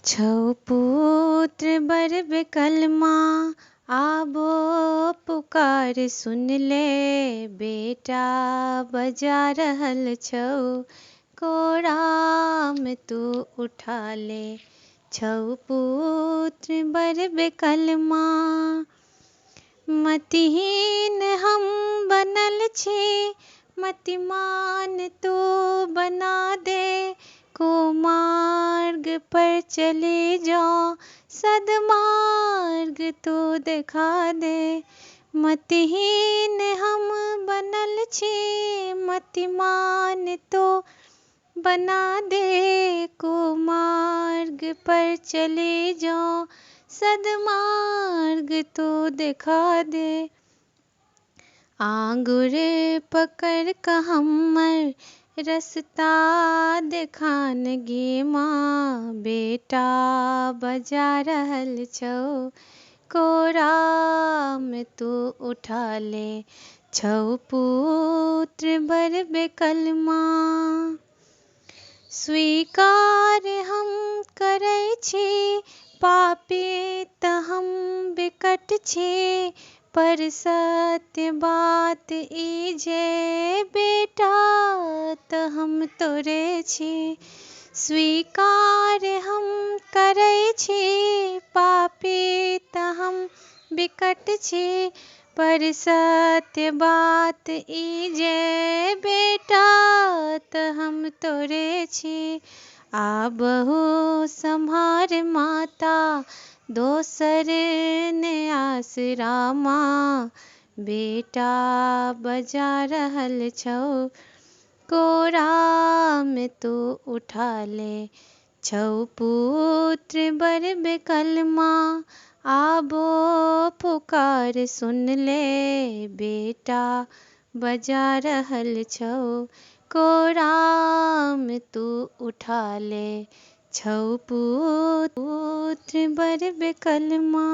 छौ पुत्र बर बेकलमा, आबो पुकार सुन ले। बेटा बजा रहल छौ, कोरा में तू उठा ले। छौ पुत्र बर बेकलमा, मतिहीन हम बनल छी, मतिमान तू बना दे। कुमार्ग पर चले जाओ, सदमार्ग तू दिखा दे। मतिहीन हम बनल छी, मतिमान तो बना दे। कुमार्ग पर चले जाओ, सदमार्ग तो दिखा दे। आंगुर पकड़ क हमर रस्ता देखान गे माँ। बेटा बजा रहल छौ, कोरा में तू उठा ले। छौ पुत्र बर बेकलमा, स्वीकार हम करै छी, पापी त हम बिकट छी। पर सत्य बात ई जे, बेटा त हम तोरे छी। स्वीकार हम करै छी, पापी त हम बिकट छी। पर सत्य बात ई जे, बेटा त हम तोरे छी। आबहु सम्हार माता, दोसर ने आसरा माँ। बेटा बजा रहल छौ, कोरा में तू उठा ले। छौ पुत्र बर बेकलमा, आबो पुकार सुन ले। बेटा बजा रहल छौ, कोरा में तू उठा ले। छौ पुत्र बर बेकलमा।